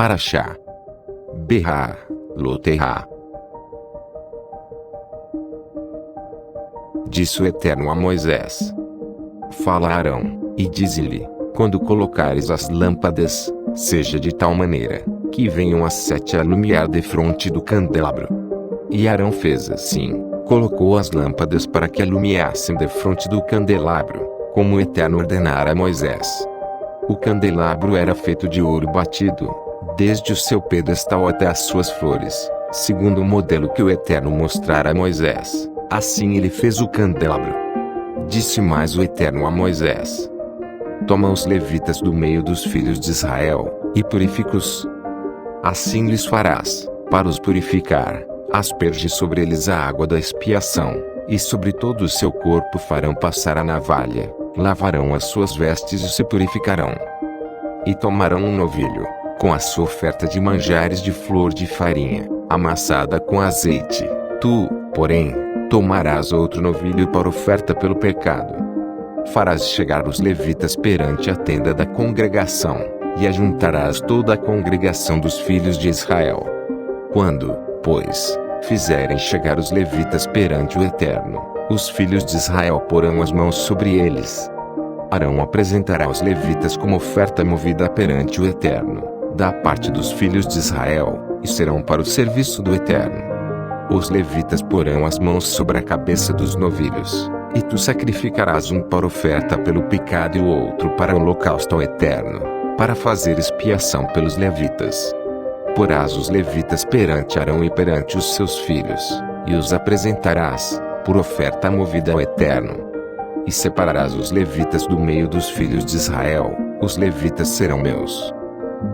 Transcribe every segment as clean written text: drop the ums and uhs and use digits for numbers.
Parashá Behar Loterá. Disse o Eterno a Moisés: Fala a Arão, e dize-lhe: quando colocares as lâmpadas, seja de tal maneira, que venham as 7 a alumiar defronte do candelabro. E Arão fez assim, colocou as lâmpadas para que alumiassem defronte do candelabro, como o Eterno ordenara a Moisés. O candelabro era feito de ouro batido, desde o seu pedestal até as suas flores, segundo o modelo que o Eterno mostrara a Moisés. Assim ele fez o candelabro. Disse mais o Eterno a Moisés: Toma os levitas do meio dos filhos de Israel, e purifica-os. Assim lhes farás, para os purificar, asperge sobre eles a água da expiação, e sobre todo o seu corpo farão passar a navalha, lavarão as suas vestes e se purificarão. E tomarão um novilho, com a sua oferta de manjares de flor de farinha, amassada com azeite. Tu, porém, tomarás outro novilho para oferta pelo pecado. Farás chegar os levitas perante a tenda da congregação, e ajuntarás toda a congregação dos filhos de Israel. Quando, pois, fizerem chegar os levitas perante o Eterno, os filhos de Israel porão as mãos sobre eles. Arão apresentará os levitas como oferta movida perante o Eterno, da parte dos filhos de Israel, e serão para o serviço do Eterno. Os levitas porão as mãos sobre a cabeça dos novilhos, e tu sacrificarás um para oferta pelo pecado e o outro para holocausto ao Eterno, para fazer expiação pelos levitas. Porás os levitas perante Arão e perante os seus filhos, e os apresentarás, por oferta movida ao Eterno. E separarás os levitas do meio dos filhos de Israel, os levitas serão meus.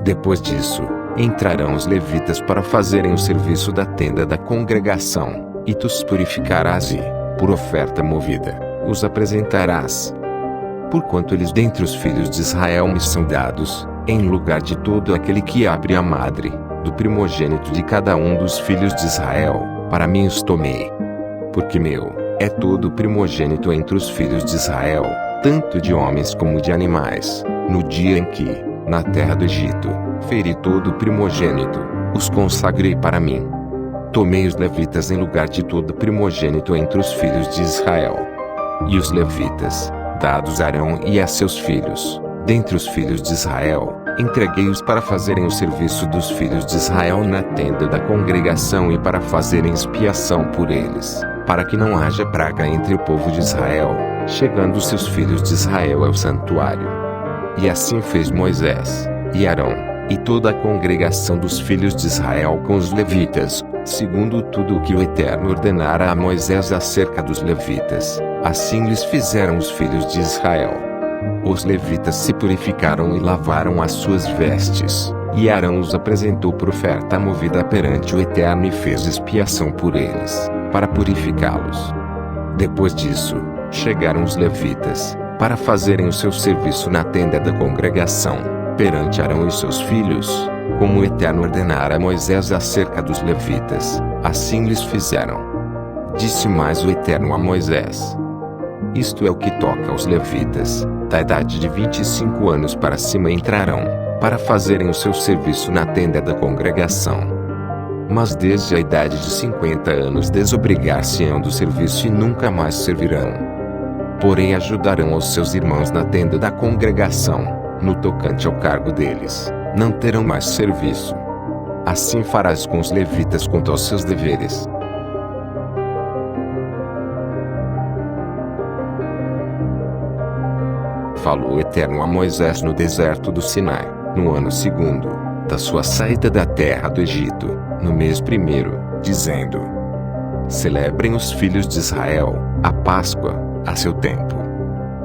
Depois disso, entrarão os levitas para fazerem o serviço da tenda da congregação, e tu os purificarás e, por oferta movida, os apresentarás. Porquanto eles dentre os filhos de Israel me são dados, em lugar de todo aquele que abre a madre, do primogênito de cada um dos filhos de Israel, para mim os tomei. Porque meu é todo primogênito entre os filhos de Israel, tanto de homens como de animais, no dia em que, na terra do Egito, feri todo primogênito, os consagrei para mim. Tomei os levitas em lugar de todo primogênito entre os filhos de Israel. E os levitas, dados a Arão e a seus filhos, dentre os filhos de Israel, entreguei-os para fazerem o serviço dos filhos de Israel na tenda da congregação e para fazerem expiação por eles, para que não haja praga entre o povo de Israel, chegando os seus filhos de Israel ao santuário. E assim fez Moisés, e Arão, e toda a congregação dos filhos de Israel com os levitas, segundo tudo o que o Eterno ordenara a Moisés acerca dos levitas, assim lhes fizeram os filhos de Israel. Os levitas se purificaram e lavaram as suas vestes, e Arão os apresentou por oferta movida perante o Eterno e fez expiação por eles, para purificá-los. Depois disso, chegaram os levitas, para fazerem o seu serviço na tenda da congregação, perante Arão e seus filhos, como o Eterno ordenara a Moisés acerca dos levitas, assim lhes fizeram. Disse mais o Eterno a Moisés: Isto é o que toca aos levitas, da idade de 25 anos para cima entrarão, para fazerem o seu serviço na tenda da congregação. Mas desde a idade de 50 anos desobrigar-se-ão do serviço e nunca mais servirão. Porém ajudarão aos seus irmãos na tenda da congregação, no tocante ao cargo deles, não terão mais serviço. Assim farás com os levitas quanto aos seus deveres. Falou o Eterno a Moisés no deserto do Sinai, no ano 2º, da sua saída da terra do Egito, no mês 1º, dizendo: Celebrem os filhos de Israel a Páscoa, a seu tempo.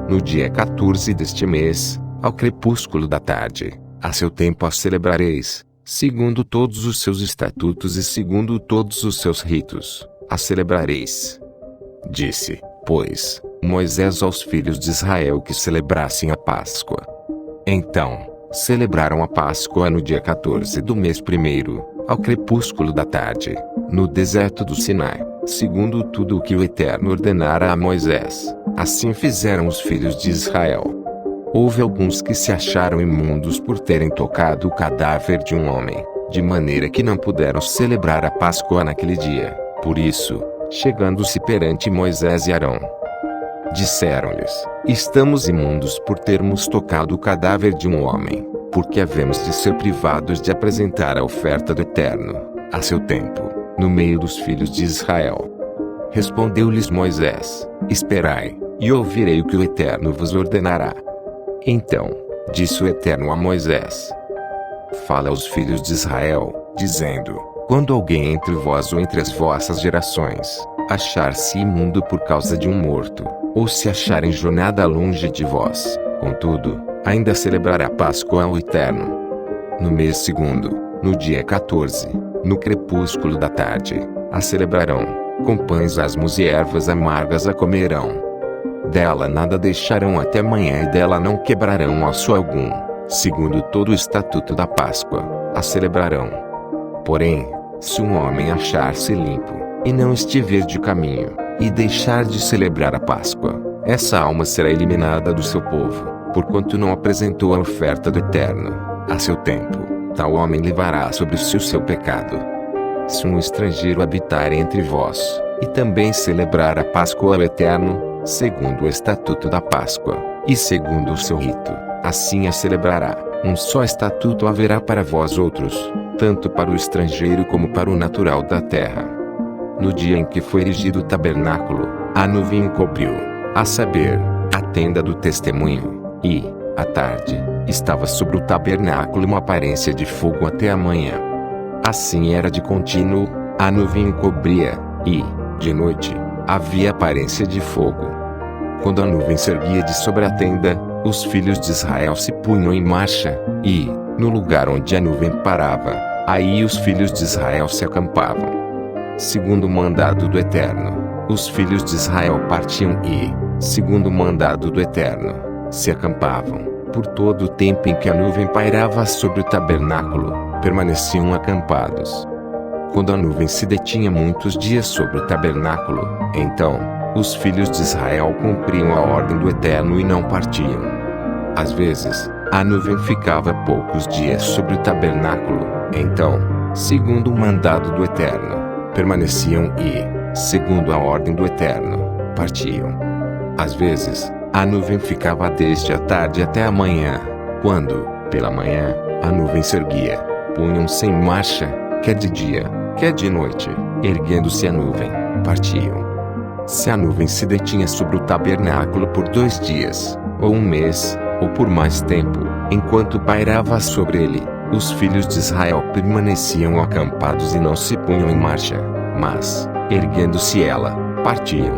No dia 14 deste mês, ao crepúsculo da tarde, a seu tempo a celebrareis, segundo todos os seus estatutos e segundo todos os seus ritos, a celebrareis. Disse, pois, Moisés aos filhos de Israel que celebrassem a Páscoa. Então, celebraram a Páscoa no dia 14 do mês 1º, ao crepúsculo da tarde, no deserto do Sinai, segundo tudo o que o Eterno ordenara a Moisés. Assim fizeram os filhos de Israel. houve alguns que se acharam imundos por terem tocado o cadáver de um homem, de maneira que não puderam celebrar a Páscoa naquele dia. Por isso, chegando-se perante Moisés e Arão, disseram-lhes: estamos imundos por termos tocado o cadáver de um homem, porque havemos de ser privados de apresentar a oferta do Eterno, a seu tempo, no meio dos filhos de Israel. Respondeu-lhes Moisés: esperai, e ouvirei o que o Eterno vos ordenará. Então, disse o Eterno a Moisés: fala aos filhos de Israel, dizendo: quando alguém entre vós ou entre as vossas gerações achar-se imundo por causa de um morto, ou se achar em jornada longe de vós, contudo, ainda celebrará a Páscoa ao Eterno. No mês segundo, no dia 14, no crepúsculo da tarde, a celebrarão, com pães asmos e ervas amargas a comerão. Dela nada deixarão até amanhã e dela não quebrarão osso algum, segundo todo o estatuto da Páscoa, a celebrarão. Porém, se um homem achar-se limpo, e não estiver de caminho, e deixar de celebrar a Páscoa, essa alma será eliminada do seu povo, porquanto não apresentou a oferta do Eterno, a seu tempo. Tal homem levará sobre si o seu pecado. Se um estrangeiro habitar entre vós, e também celebrar a Páscoa ao Eterno, segundo o estatuto da Páscoa, e segundo o seu rito, assim a celebrará. Um só estatuto haverá para vós outros, tanto para o estrangeiro como para o natural da terra. No dia em que foi erigido o tabernáculo, a nuvem o cobriu, a saber, a tenda do testemunho, e, à tarde, estava sobre o tabernáculo uma aparência de fogo até a manhã. Assim era de contínuo, a nuvem o cobria, e, de noite, havia aparência de fogo. Quando a nuvem se erguia de sobre a tenda, os filhos de Israel se punham em marcha, e, no lugar onde a nuvem parava, aí os filhos de Israel se acampavam. Segundo o mandado do Eterno, os filhos de Israel partiam e, segundo o mandado do Eterno, se acampavam. Por todo o tempo em que a nuvem pairava sobre o tabernáculo, permaneciam acampados. Quando a nuvem se detinha muitos dias sobre o tabernáculo, então, os filhos de Israel cumpriam a ordem do Eterno e não partiam. Às vezes, a nuvem ficava poucos dias sobre o tabernáculo, então, segundo o mandado do Eterno, permaneciam e, segundo a ordem do Eterno, partiam. Às vezes, a nuvem ficava desde a tarde até a manhã, quando, pela manhã, a nuvem se erguia, punham-se em marcha, quer de dia, quer de noite, erguendo-se a nuvem, partiam. Se a nuvem se detinha sobre o tabernáculo por 2 dias, ou 1 mês, ou por mais tempo, enquanto pairava sobre ele, os filhos de Israel permaneciam acampados e não se punham em marcha, mas, erguendo-se ela, partiam.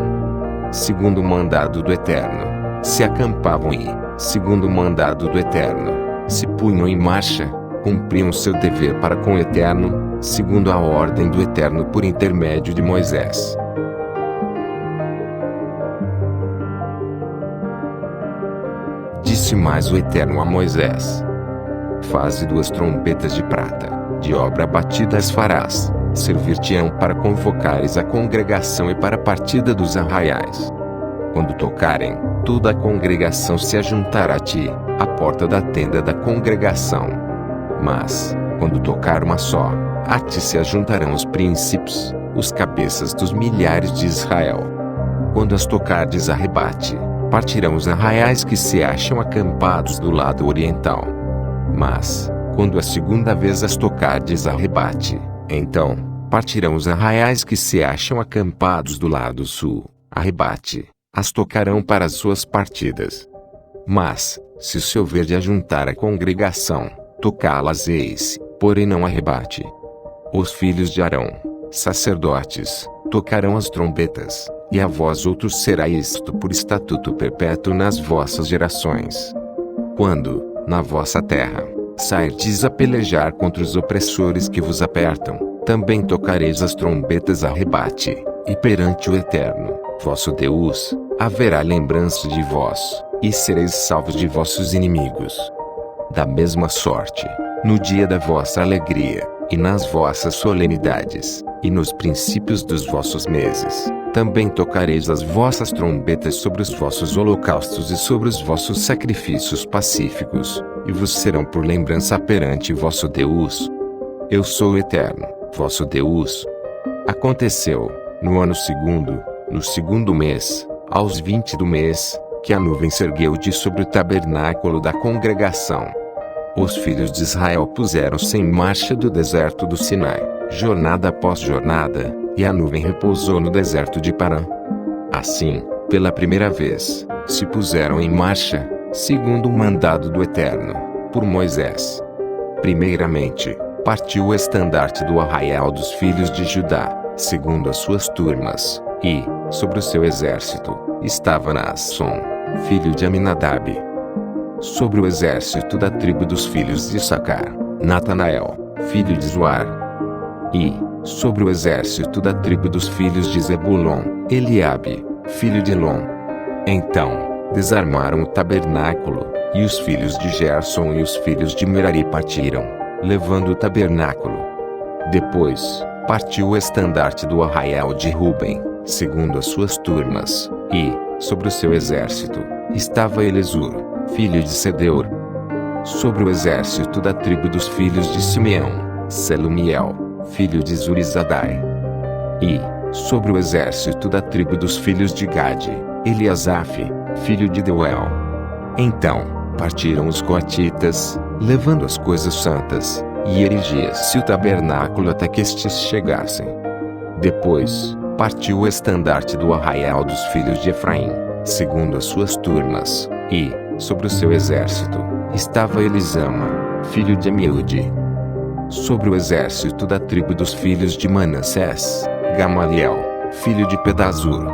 Segundo o mandado do Eterno, se acampavam e, segundo o mandado do Eterno, se punham em marcha, cumpriam seu dever para com o Eterno, segundo a ordem do Eterno por intermédio de Moisés. Disse mais o Eterno a Moisés: faze 2 trombetas de prata, de obra batida as farás, servir-te-ão para convocares a congregação e para a partida dos arraiais. Quando tocarem, toda a congregação se ajuntará a ti, à porta da tenda da congregação. Mas, quando tocar uma só, a ti se ajuntarão os príncipes, os cabeças dos milhares de Israel. Quando as tocardes a rebate, partirão os arraiais que se acham acampados do lado oriental. Mas, quando a segunda vez as tocardes a rebate, então, partirão os arraiais que se acham acampados do lado sul, a rebate, as tocarão para as suas partidas. Mas, se se houver de ajuntar a congregação, tocá-las eis, porém não a rebate. Os filhos de Arão, sacerdotes, tocarão as trombetas, e a vós outros será isto por estatuto perpétuo nas vossas gerações. Quando, na vossa terra, sairdes a pelejar contra os opressores que vos apertam, também tocareis as trombetas a rebate, e perante o Eterno, vosso Deus, haverá lembrança de vós, e sereis salvos de vossos inimigos. Da mesma sorte, no dia da vossa alegria, e nas vossas solenidades, e nos princípios dos vossos meses, Também tocareis as vossas trombetas sobre os vossos holocaustos e sobre os vossos sacrifícios pacíficos, e vos serão por lembrança perante vosso Deus. Eu sou o Eterno, vosso Deus. Aconteceu, no ano segundo, no segundo mês, aos 20 do mês, que a nuvem se ergueu de sobre o tabernáculo da congregação. Os filhos de Israel puseram-se em marcha do deserto do Sinai, jornada após jornada, e a nuvem repousou no deserto de Parã. Assim, pela primeira vez, se puseram em marcha, segundo o mandado do Eterno, por Moisés. Primeiramente, partiu o estandarte do arraial dos filhos de Judá, segundo as suas turmas, e, sobre o seu exército, estava Naasson, filho de Aminadab. Sobre o exército da tribo dos filhos de Issacar, Natanael, filho de Zoar. E, sobre o exército da tribo dos filhos de Zebulon, Eliabe, filho de Elon. Então, desarmaram o tabernáculo, e os filhos de Gerson e os filhos de Merari partiram, levando o tabernáculo. Depois, partiu o estandarte do arraial de Ruben, segundo as suas turmas, e, sobre o seu exército, estava Elisur, filho de Sedeur. Sobre o exército da tribo dos filhos de Simeão, Selumiel, filho de Zurizadai. E, sobre o exército da tribo dos filhos de Gade, Eliasaf, filho de Deuel. Então, partiram os coatitas, levando as coisas santas, e erigia-se o tabernáculo até que estes chegassem. Depois, partiu o estandarte do arraial dos filhos de Efraim, segundo as suas turmas, e, sobre o seu exército, estava Elisama, filho de Amiúde. Sobre o exército da tribo dos filhos de Manassés, Gamaliel, filho de Pedazur.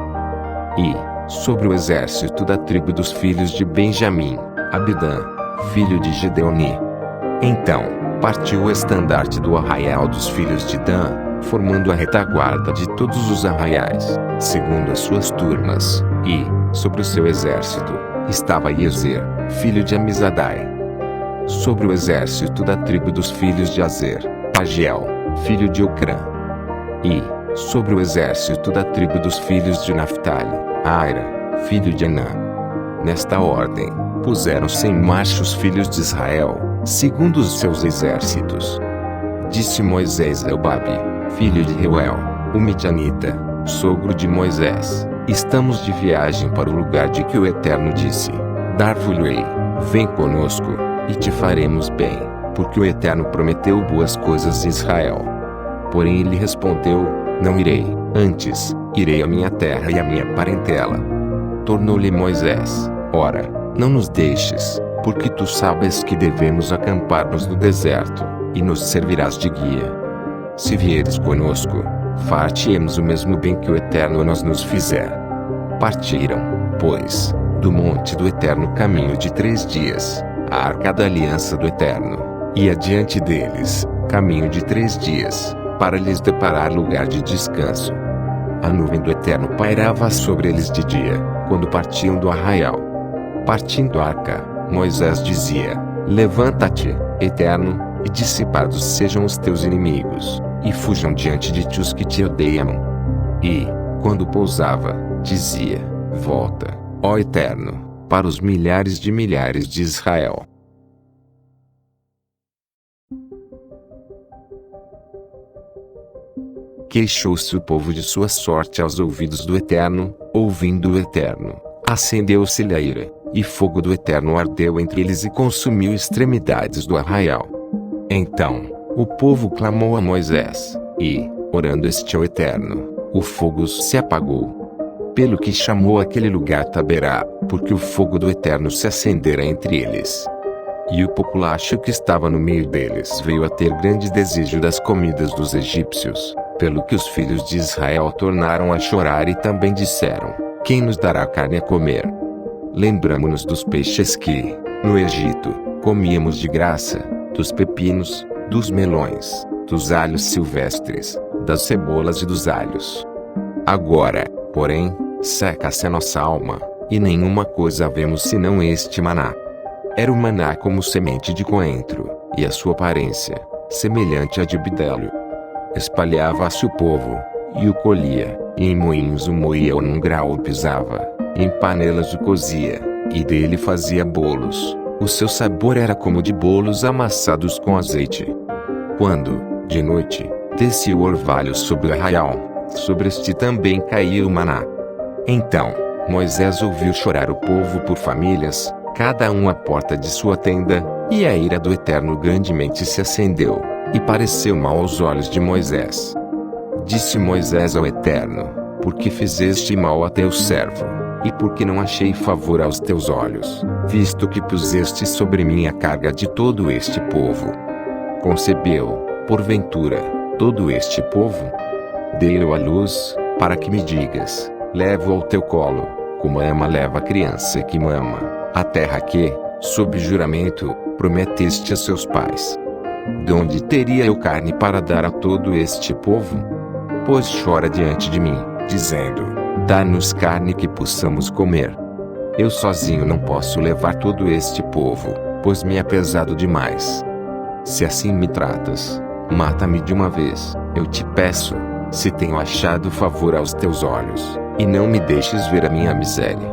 E, sobre o exército da tribo dos filhos de Benjamim, Abidã, filho de Gedeoni. Então, partiu o estandarte do arraial dos filhos de Dan, formando a retaguarda de todos os arraiais, segundo as suas turmas, e, sobre o seu exército, estava Iezer, filho de Amizadai. Sobre o exército da tribo dos filhos de Azer, Pagiel, filho de Ocrã. E, sobre o exército da tribo dos filhos de Naphtali, Aira, filho de Anã. Nesta ordem, puseram-se em marcha os filhos de Israel, segundo os seus exércitos. Disse Moisés a Elbabe, filho de Reuel, o Midianita, sogro de Moisés: estamos de viagem para o lugar de que o Eterno disse: dar-vos-ei, vem conosco, e te faremos bem, porque o Eterno prometeu boas coisas a Israel. Porém ele respondeu: não irei, antes, irei à minha terra e à minha parentela. Tornou-lhe Moisés: ora, não nos deixes, porque tu sabes que devemos acampar-nos no deserto, e nos servirás de guia. Se vieres conosco, far-te-emos o mesmo bem que o Eterno nos fizer. Partiram, pois, do monte do Eterno caminho de 3 dias, a arca da aliança do Eterno, e adiante deles, caminho de 3 dias, para lhes deparar lugar de descanso. A nuvem do Eterno pairava sobre eles de dia, quando partiam do arraial. Partindo a arca, Moisés dizia: levanta-te, Eterno, e dissipados sejam os teus inimigos, e fujam diante de ti os que te odeiam. E, quando pousava, dizia: volta, ó Eterno, para os milhares de Israel. Queixou-se o povo de sua sorte aos ouvidos do Eterno, ouvindo o Eterno, acendeu-se-lhe a ira, e fogo do Eterno ardeu entre eles e consumiu extremidades do arraial. Então, o povo clamou a Moisés, e, orando este ao Eterno, o fogo se apagou. Pelo que chamou aquele lugar Taberá, porque o fogo do Eterno se acendera entre eles. E o populacho que estava no meio deles veio a ter grande desejo das comidas dos egípcios, pelo que os filhos de Israel tornaram a chorar e também disseram: quem nos dará carne a comer? Lembramo-nos dos peixes que, no Egito, comíamos de graça, dos pepinos, dos melões, dos alhos silvestres, das cebolas e dos alhos. Agora, porém, seca-se a nossa alma, e nenhuma coisa havemos senão este maná. Era o maná como semente de coentro, e a sua aparência, semelhante à de bidélio. Espalhava-se o povo, e o colhia, e em moinhos o moía ou num grau o pisava, em panelas o cozia, e dele fazia bolos. O seu sabor era como de bolos amassados com azeite. Quando, de noite, descia o orvalho sobre o arraial, sobre este também caía o maná. Então, Moisés ouviu chorar o povo por famílias, cada um à porta de sua tenda, e a ira do Eterno grandemente se acendeu, e pareceu mal aos olhos de Moisés. Disse Moisés ao Eterno: por que fizeste mal a teu servo? E por que não achei favor aos teus olhos, visto que puseste sobre mim a carga de todo este povo? Concebeu, porventura, todo este povo? Dei-o à luz, para que me digas: levo ao teu colo, como a ama leva a criança que mama, a terra que, sob juramento, prometeste a seus pais. De onde teria eu carne para dar a todo este povo? Pois chora diante de mim, dizendo: dá-nos carne que possamos comer. Eu sozinho não posso levar todo este povo, pois me é pesado demais. Se assim me tratas, mata-me de uma vez, eu te peço, se tenho achado favor aos teus olhos, e não me deixes ver a minha miséria.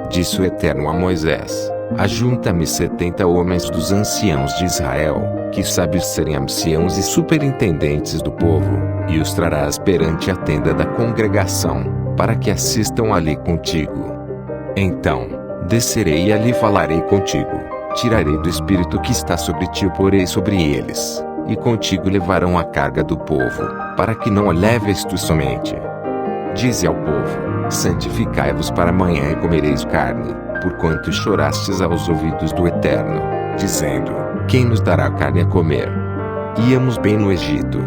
Disse o Eterno a Moisés: ajunta-me 70 homens dos anciãos de Israel, que sábios serem anciãos e superintendentes do povo, e os trarás perante a tenda da congregação, para que assistam ali contigo. Então, descerei e ali falarei contigo, tirarei do espírito que está sobre ti e o porei sobre eles, e contigo levarão a carga do povo, para que não a leves tu somente. Dize ao povo: santificai-vos para amanhã e comereis carne, porquanto chorastes aos ouvidos do Eterno, dizendo: quem nos dará carne a comer? Íamos bem no Egito.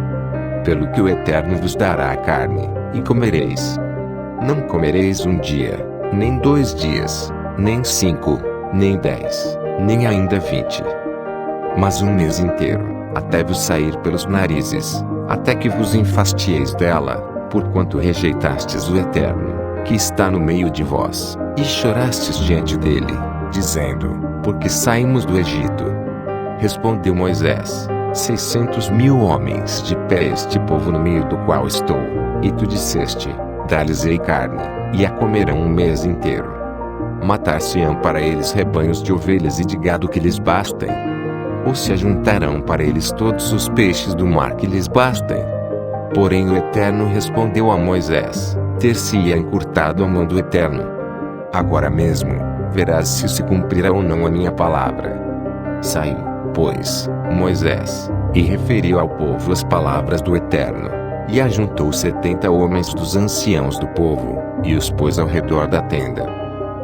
Pelo que o Eterno vos dará a carne, e comereis. Não comereis um dia, nem 2 dias, nem 5, nem 10, nem ainda 20. Mas um mês inteiro, até vos sair pelos narizes, até que vos enfastieis dela, porquanto rejeitastes o Eterno, que está no meio de vós, e chorastes diante dele, dizendo: porque saímos do Egito. Respondeu Moisés: 600.000 homens de pé este povo no meio do qual estou, e tu disseste: dar-lhes-ei carne, e a comerão um mês inteiro. Matar-se-ão para eles rebanhos de ovelhas e de gado que lhes bastem? Ou se ajuntarão para eles todos os peixes do mar que lhes bastem? Porém o Eterno respondeu a Moisés: ter-se-ia encurtado a mão do Eterno. Agora mesmo, verás se cumprirá ou não a minha palavra. Saiu, pois, Moisés, e referiu ao povo as palavras do Eterno, e ajuntou 70 homens dos anciãos do povo, e os pôs ao redor da tenda.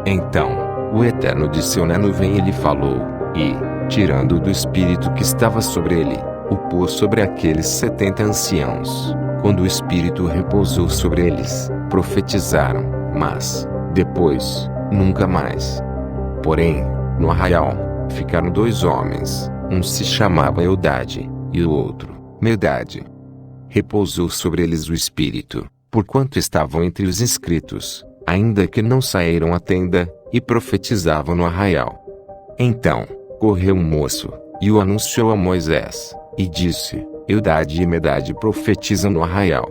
Então, o Eterno desceu na nuvem e lhe falou, e, tirando-o do espírito que estava sobre ele, o pôs sobre aqueles 70 anciãos. Quando o espírito repousou sobre eles, profetizaram, mas, depois, nunca mais. Porém, no arraial, ficaram 2 homens, um se chamava Eldade, e o outro, Medade. Repousou sobre eles o espírito, porquanto estavam entre os inscritos, ainda que não saíram à tenda, e profetizavam no arraial. Então, correu um moço, e o anunciou a Moisés, e disse: Eldade e Medade profetizam no arraial.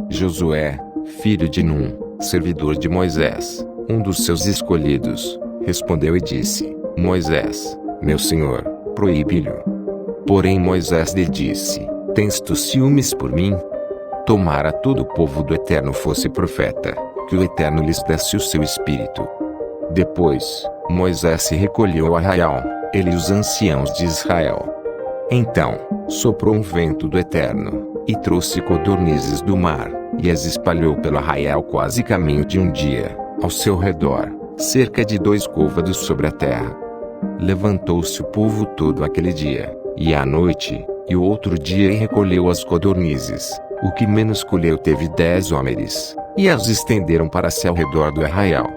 Josué, filho de Num, servidor de Moisés, um dos seus escolhidos, respondeu e disse: Moisés, meu senhor, proíbe-lhe. Porém Moisés lhe disse: tens tu ciúmes por mim? Tomara todo o povo do Eterno fosse profeta, que o Eterno lhes desse o seu espírito. Depois, Moisés se recolheu ao arraial, ele e os anciãos de Israel. Então, soprou um vento do Eterno, e trouxe codornizes do mar, e as espalhou pelo arraial quase caminho de um dia, ao seu redor, cerca de 2 côvados sobre a terra. Levantou-se o povo todo aquele dia, e à noite, e o outro dia e recolheu as codornizes. O que menos colheu teve 10 homens, e as estenderam para se ao redor do arraial.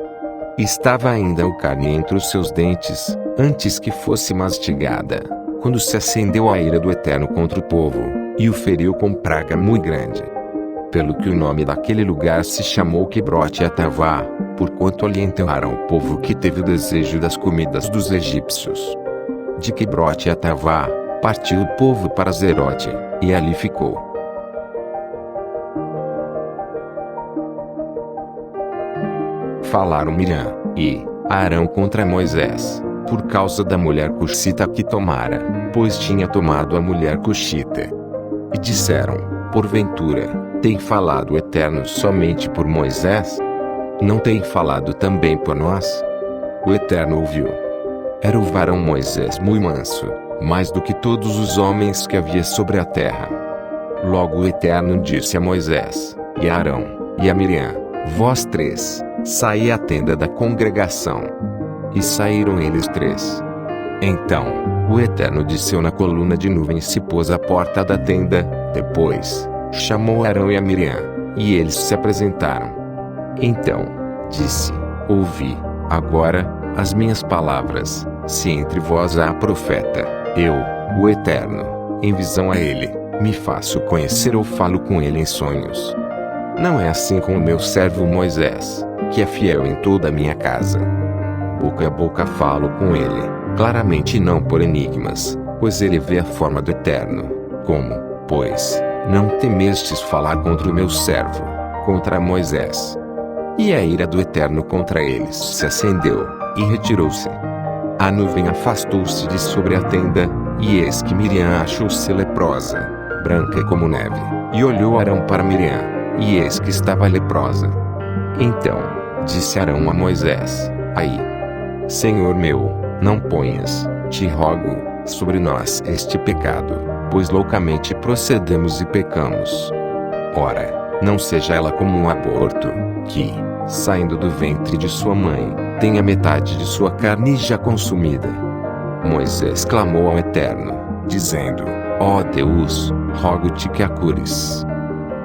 Estava ainda o carne entre os seus dentes, antes que fosse mastigada, quando se acendeu a ira do Eterno contra o povo, e o feriu com praga muito grande. Pelo que o nome daquele lugar se chamou Quibrote-Atavá, porquanto ali enterraram o povo que teve o desejo das comidas dos egípcios. De Quibrote-Atavá, partiu o povo para Zerote, e ali ficou. Falaram Miriam e Arão contra Moisés, por causa da mulher cuxita que tomara, pois tinha tomado a mulher cuxita. E disseram: porventura, tem falado o Eterno somente por Moisés? Não tem falado também por nós? O Eterno ouviu. Era o varão Moisés muito manso, mais do que todos os homens que havia sobre a terra. Logo o Eterno disse a Moisés, e a Arão, e a Miriam: vós três, saí à tenda da congregação. E saíram eles três. Então, o Eterno desceu na coluna de nuvem e se pôs à porta da tenda. Depois, chamou Arão e a Miriam, e eles se apresentaram. Então, disse: ouvi, agora, as minhas palavras, se entre vós há profeta, eu, o Eterno, em visão a ele, me faço conhecer ou falo com ele em sonhos. Não é assim com o meu servo Moisés, que é fiel em toda a minha casa. Boca a boca falo com ele, claramente não por enigmas, pois ele vê a forma do Eterno. Como, pois, não temestes falar contra o meu servo, contra Moisés? E a ira do Eterno contra eles se acendeu, e retirou-se. A nuvem afastou-se de sobre a tenda, e eis que Miriam achou-se leprosa, branca como neve, e olhou Arão para Miriam, e eis que estava leprosa. Então, disse Arão a Moisés: aí, Senhor meu, não ponhas, te rogo, sobre nós este pecado, pois loucamente procedemos e pecamos. Ora, não seja ela como um aborto, que, saindo do ventre de sua mãe, tenha metade de sua carne já consumida. Moisés clamou ao Eterno, dizendo: ó Deus, rogo-te que a cures.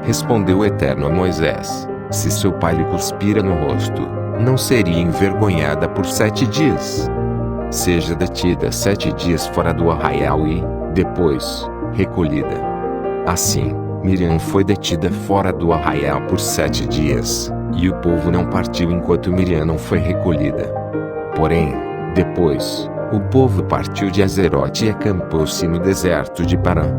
Respondeu o Eterno a Moisés: se seu pai lhe cuspira no rosto, não seria envergonhada por 7 dias. Seja detida 7 dias fora do arraial e, depois, recolhida. Assim, Miriam foi detida fora do arraial por 7 dias, e o povo não partiu enquanto Miriam não foi recolhida. Porém, depois, o povo partiu de Azerote e acampou-se no deserto de Parã.